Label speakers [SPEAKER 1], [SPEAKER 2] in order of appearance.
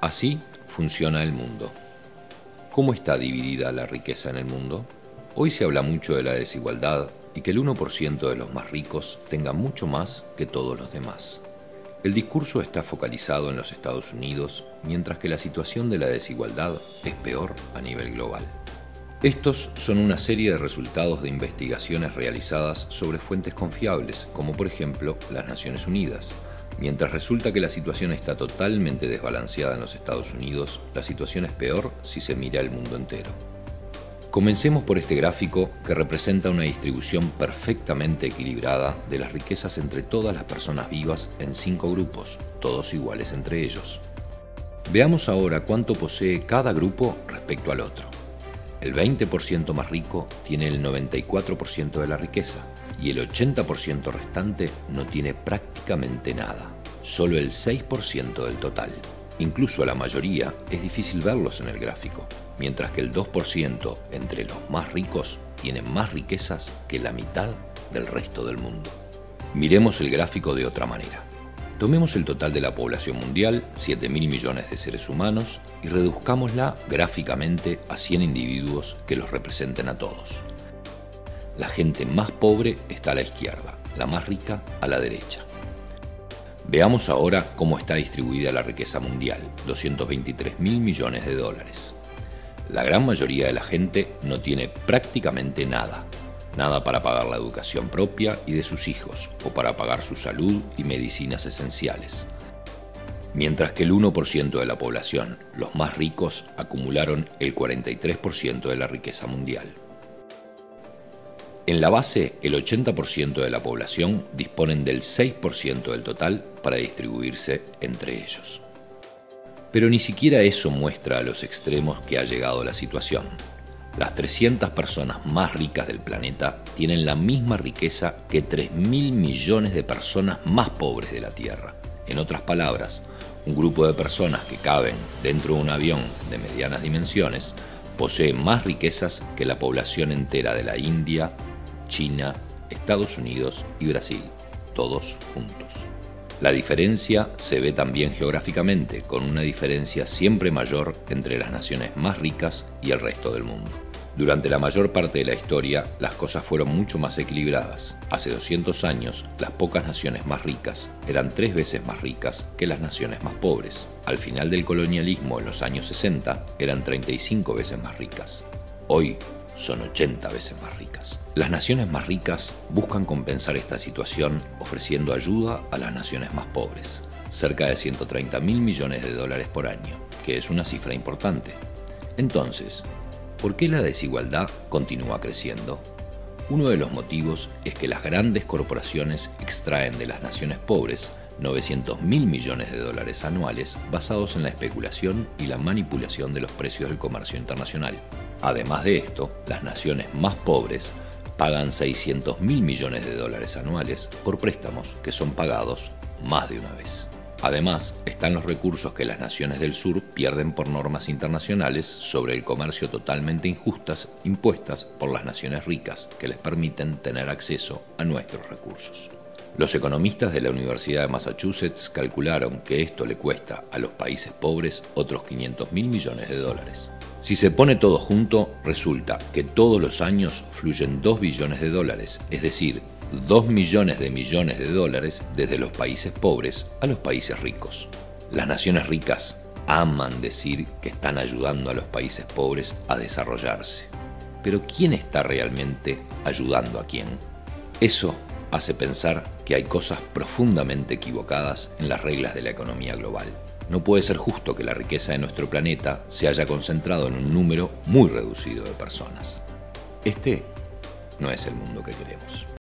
[SPEAKER 1] Así funciona el mundo. ¿Cómo está dividida la riqueza en el mundo? Hoy se habla mucho de la desigualdad y que el 1% de los más ricos tenga mucho más que todos los demás. El discurso está focalizado en los Estados Unidos, mientras que la situación de la desigualdad es peor a nivel global. Estos son una serie de resultados de investigaciones realizadas sobre fuentes confiables, como por ejemplo las Naciones Unidas. Mientras resulta que la situación está totalmente desbalanceada en los Estados Unidos, la situación es peor si se mira el mundo entero. Comencemos por este gráfico que representa una distribución perfectamente equilibrada de las riquezas entre todas las personas vivas en 5 grupos, todos iguales entre ellos. Veamos ahora cuánto posee cada grupo respecto al otro. El 20% más rico tiene el 94% de la riqueza y el 80% restante no tiene prácticamente nada, solo el 6% del total. Incluso a la mayoría es difícil verlos en el gráfico, mientras que el 2% entre los más ricos tiene más riquezas que la mitad del resto del mundo. Miremos el gráfico de otra manera. Tomemos el total de la población mundial, 7.000 millones de seres humanos, y reduzcámosla gráficamente a 100 individuos que los representen a todos. La gente más pobre está a la izquierda, la más rica a la derecha. Veamos ahora cómo está distribuida la riqueza mundial, 223.000 millones de dólares. La gran mayoría de la gente no tiene prácticamente nada. Nada para pagar la educación propia y de sus hijos, o para pagar su salud y medicinas esenciales. Mientras que el 1% de la población, los más ricos, acumularon el 43% de la riqueza mundial. En la base, el 80% de la población disponen del 6% del total para distribuirse entre ellos. Pero ni siquiera eso muestra a los extremos que ha llegado la situación. Las 300 personas más ricas del planeta tienen la misma riqueza que 3.000 millones de personas más pobres de la Tierra. En otras palabras, un grupo de personas que caben dentro de un avión de medianas dimensiones posee más riquezas que la población entera de la India, China, Estados Unidos y Brasil, todos juntos. La diferencia se ve también geográficamente, con una diferencia siempre mayor entre las naciones más ricas y el resto del mundo. Durante la mayor parte de la historia, las cosas fueron mucho más equilibradas. Hace 200 años, las pocas naciones más ricas eran 3 veces más ricas que las naciones más pobres. Al final del colonialismo, en los años 60, eran 35 veces más ricas. Hoy, son 80 veces más ricas. Las naciones más ricas buscan compensar esta situación ofreciendo ayuda a las naciones más pobres, cerca de 130.000 millones de dólares por año, que es una cifra importante. Entonces, ¿por qué la desigualdad continúa creciendo? Uno de los motivos es que las grandes corporaciones extraen de las naciones pobres 900.000 millones de dólares anuales basados en la especulación y la manipulación de los precios del comercio internacional. Además de esto, las naciones más pobres pagan 600.000 millones de dólares anuales por préstamos que son pagados más de una vez. Además, están los recursos que las naciones del sur pierden por normas internacionales sobre el comercio totalmente injustas impuestas por las naciones ricas que les permiten tener acceso a nuestros recursos. Los economistas de la Universidad de Massachusetts calcularon que esto le cuesta a los países pobres otros 500.000 millones de dólares. Si se pone todo junto, resulta que todos los años fluyen 2 billones de dólares, es decir, 2 millones de dólares desde los países pobres a los países ricos. Las naciones ricas aman decir que están ayudando a los países pobres a desarrollarse. Pero ¿quién está realmente ayudando a quién? Eso hace pensar que hay cosas profundamente equivocadas en las reglas de la economía global. No puede ser justo que la riqueza de nuestro planeta se haya concentrado en un número muy reducido de personas. Este no es el mundo que queremos.